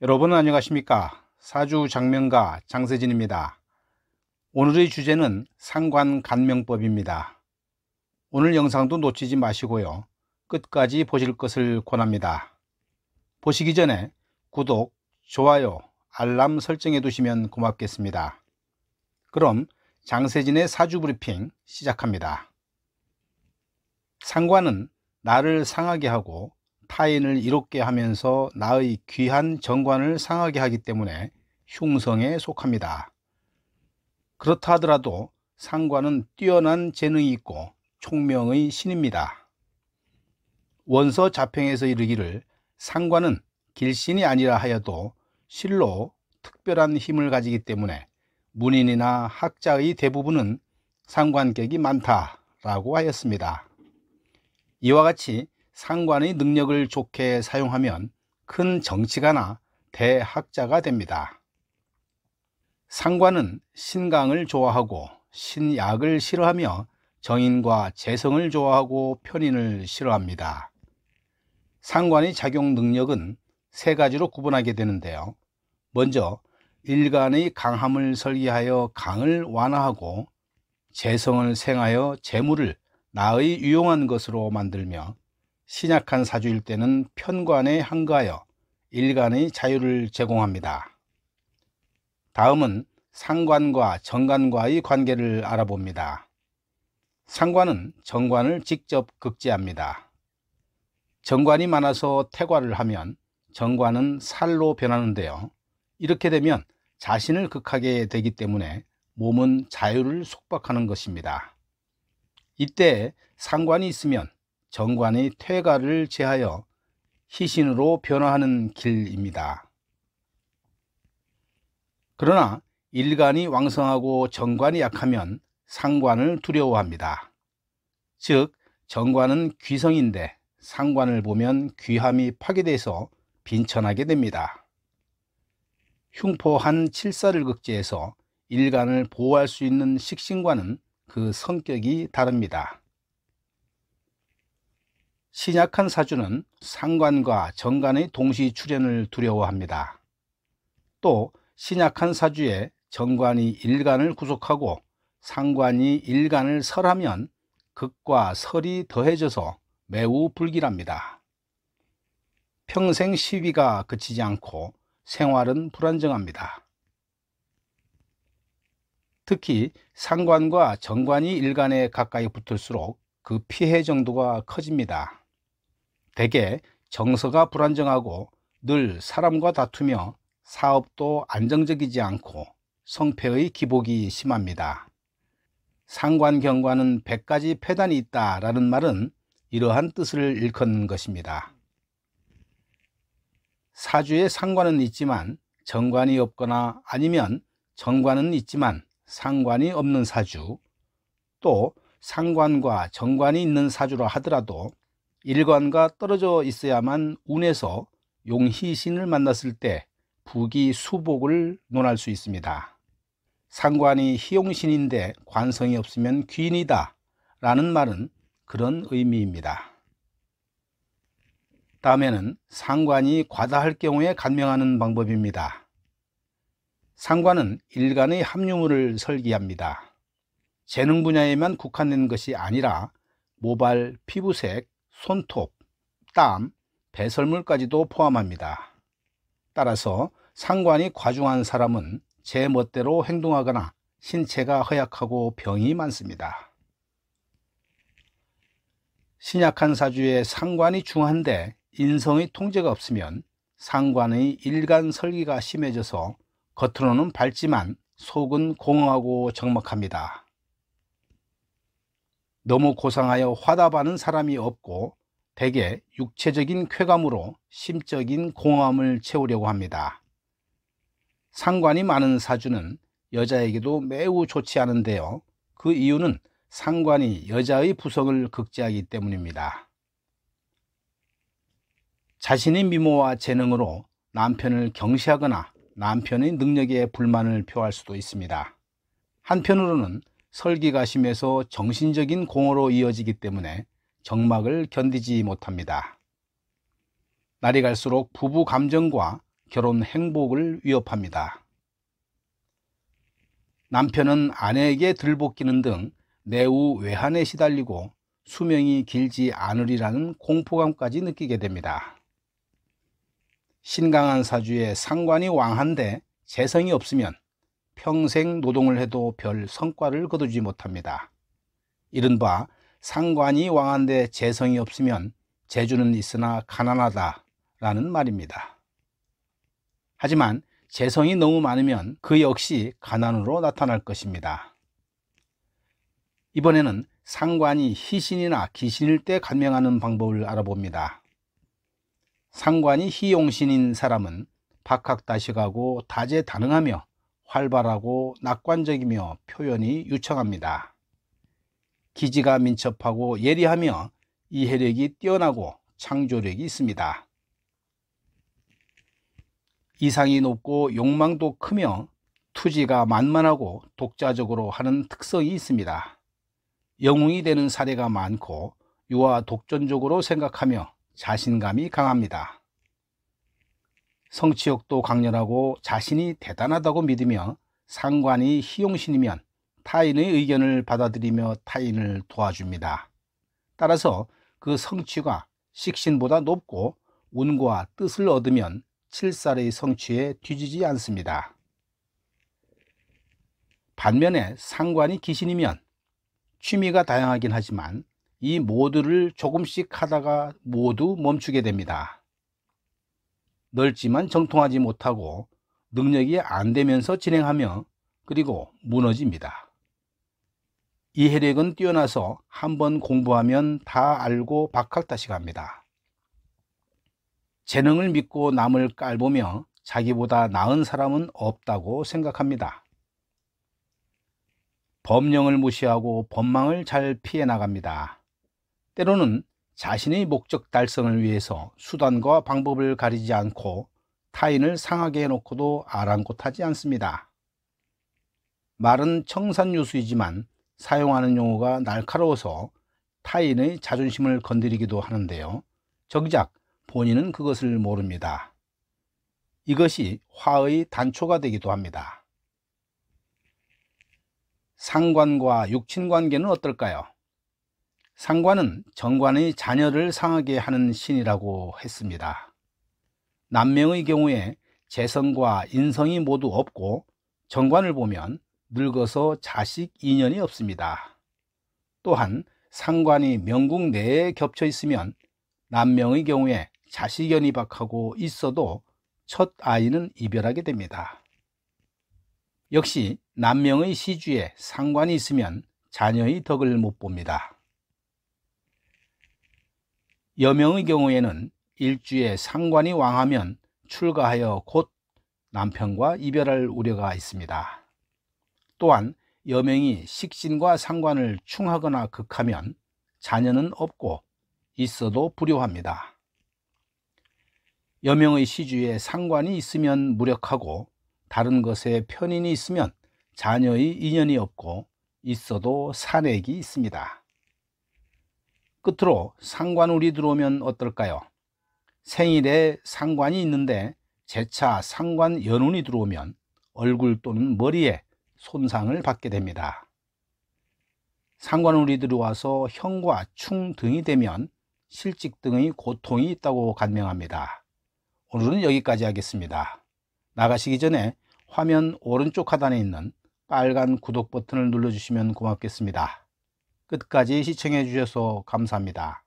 여러분 안녕하십니까? 사주 장명가 장세진입니다. 오늘의 주제는 상관간명법입니다. 오늘 영상도 놓치지 마시고요. 끝까지 보실 것을 권합니다. 보시기 전에 구독, 좋아요, 알람 설정해 두시면 고맙겠습니다. 그럼 장세진의 사주브리핑 시작합니다. 상관은 나를 상하게 하고 타인을 이롭게 하면서 나의 귀한 정관을 상하게 하기 때문에 흉성에 속합니다. 그렇다 하더라도 상관은 뛰어난 재능이 있고 총명의 신입니다. 원서 자평에서 이르기를 상관은 길신이 아니라 하여도 실로 특별한 힘을 가지기 때문에 문인이나 학자의 대부분은 상관격이 많다라고 하였습니다. 이와 같이 상관의 능력을 좋게 사용하면 큰 정치가나 대학자가 됩니다. 상관은 신강을 좋아하고 신약을 싫어하며 정인과 재성을 좋아하고 편인을 싫어합니다. 상관의 작용 능력은 세 가지로 구분하게 되는데요. 먼저 일간의 강함을 설계하여 강을 완화하고 재성을 생하여 재물을 나의 유용한 것으로 만들며 신약한 사주일 때는 편관에 항거하여 일간의 자유를 제공합니다. 다음은 상관과 정관과의 관계를 알아봅니다. 상관은 정관을 직접 극제합니다. 정관이 많아서 태과를 하면 정관은 살로 변하는데요. 이렇게 되면 자신을 극하게 되기 때문에 몸은 자유를 속박하는 것입니다. 이때 상관이 있으면 정관이 퇴가를 제하여 희신으로 변화하는 길입니다. 그러나 일간이 왕성하고 정관이 약하면 상관을 두려워합니다. 즉 정관은 귀성인데 상관을 보면 귀함이 파괴돼서 빈천하게 됩니다. 흉포 한 칠사를 극제해서 일간을 보호할 수 있는 식신과는 그 성격이 다릅니다. 신약한 사주는 상관과 정관의 동시 출현을 두려워합니다. 또 신약한 사주에 정관이 일간을 구속하고 상관이 일간을 설하면 극과 설이 더해져서 매우 불길합니다. 평생 시비가 그치지 않고 생활은 불안정합니다. 특히 상관과 정관이 일간에 가까이 붙을수록 그 피해 정도가 커집니다. 대개 정서가 불안정하고 늘 사람과 다투며 사업도 안정적이지 않고 성패의 기복이 심합니다. 상관경과는 100가지 폐단이 있다라는 말은 이러한 뜻을 일컫는 것입니다. 사주에 상관은 있지만 정관이 없거나 아니면 정관은 있지만 상관이 없는 사주, 또 상관과 정관이 있는 사주라 하더라도 일관과 떨어져 있어야만 운에서 용희신을 만났을 때 부귀수복을 논할 수 있습니다. 상관이 희용신인데 관성이 없으면 귀인이다 라는 말은 그런 의미입니다. 다음에는 상관이 과다할 경우에 간명하는 방법입니다. 상관은 일간의 합류물을 설계합니다. 재능 분야에만 국한된 것이 아니라 모발, 피부색, 손톱, 땀, 배설물까지도 포함합니다. 따라서 상관이 과중한 사람은 제 멋대로 행동하거나 신체가 허약하고 병이 많습니다. 신약한 사주에 상관이 중한데 인성의 통제가 없으면 상관의 일간 설기가 심해져서 겉으로는 밝지만 속은 공허하고 적막합니다. 너무 고상하여 화답하는 사람이 없고 대개 육체적인 쾌감으로 심적인 공허함을 채우려고 합니다. 상관이 많은 사주는 여자에게도 매우 좋지 않은데요. 그 이유는 상관이 여자의 부성을 극제하기 때문입니다. 자신의 미모와 재능으로 남편을 경시하거나 남편의 능력에 불만을 표할 수도 있습니다. 한편으로는 설기가 심해서 정신적인 공허로 이어지기 때문에 정막을 견디지 못합니다. 날이 갈수록 부부 감정과 결혼 행복을 위협합니다. 남편은 아내에게 들볶이는 등 매우 외환에 시달리고 수명이 길지 않으리라는 공포감까지 느끼게 됩니다. 신강한 사주에 상관이 왕한데 재성이 없으면 평생 노동을 해도 별 성과를 거두지 못합니다. 이른바 상관이 왕한데 재성이 없으면 재주는 있으나 가난하다라는 말입니다. 하지만 재성이 너무 많으면 그 역시 가난으로 나타날 것입니다. 이번에는 상관이 희신이나 기신일 때 간명하는 방법을 알아봅니다. 상관이 희용신인 사람은 박학다식하고 다재다능하며 활발하고 낙관적이며 표현이 유창합니다. 기지가 민첩하고 예리하며 이해력이 뛰어나고 창조력이 있습니다. 이상이 높고 욕망도 크며 투지가 만만하고 독자적으로 하는 특성이 있습니다. 영웅이 되는 사례가 많고 유아 독전적으로 생각하며 자신감이 강합니다. 성취욕도 강렬하고 자신이 대단하다고 믿으며 상관이 희용신이면 타인의 의견을 받아들이며 타인을 도와줍니다. 따라서 그 성취가 식신보다 높고 운과 뜻을 얻으면 칠살의 성취에 뒤지지 않습니다. 반면에 상관이 기신이면 취미가 다양하긴 하지만 이 모두를 조금씩 하다가 모두 멈추게 됩니다. 넓지만 정통하지 못하고 능력이 안 되면서 진행하며 그리고 무너집니다. 이해력은 뛰어나서 한번 공부하면 다 알고 박학다식합니다. 재능을 믿고 남을 깔보며 자기보다 나은 사람은 없다고 생각합니다. 법령을 무시하고 법망을 잘 피해 나갑니다. 때로는 자신의 목적 달성을 위해서 수단과 방법을 가리지 않고 타인을 상하게 해놓고도 아랑곳하지 않습니다. 말은 청산유수이지만 사용하는 용어가 날카로워서 타인의 자존심을 건드리기도 하는데요. 정작 본인은 그것을 모릅니다. 이것이 화의 단초가 되기도 합니다. 상관과 육친관계는 어떨까요? 상관은 정관의 자녀를 상하게 하는 신이라고 했습니다. 남명의 경우에 재성과 인성이 모두 없고 정관을 보면 늙어서 자식 인연이 없습니다. 또한 상관이 명궁 내에 겹쳐 있으면 남명의 경우에 자식연이 박하고 있어도 첫 아이는 이별하게 됩니다. 역시 남명의 시주에 상관이 있으면 자녀의 덕을 못 봅니다. 여명의 경우에는 일주에 상관이 왕하면 출가하여 곧 남편과 이별할 우려가 있습니다. 또한 여명이 식신과 상관을 충하거나 극하면 자녀는 없고 있어도 불효합니다. 여명의 시주에 상관이 있으면 무력하고 다른 것에 편인이 있으면 자녀의 인연이 없고 있어도 산액이 있습니다. 끝으로 상관운이 들어오면 어떨까요? 생일에 상관이 있는데 재차 상관 연운이 들어오면 얼굴 또는 머리에 손상을 받게 됩니다. 상관운이 들어와서 형과 충 등이 되면 실직 등의 고통이 있다고 간명합니다. 오늘은 여기까지 하겠습니다. 나가시기 전에 화면 오른쪽 하단에 있는 빨간 구독 버튼을 눌러주시면 고맙겠습니다. 끝까지 시청해 주셔서 감사합니다.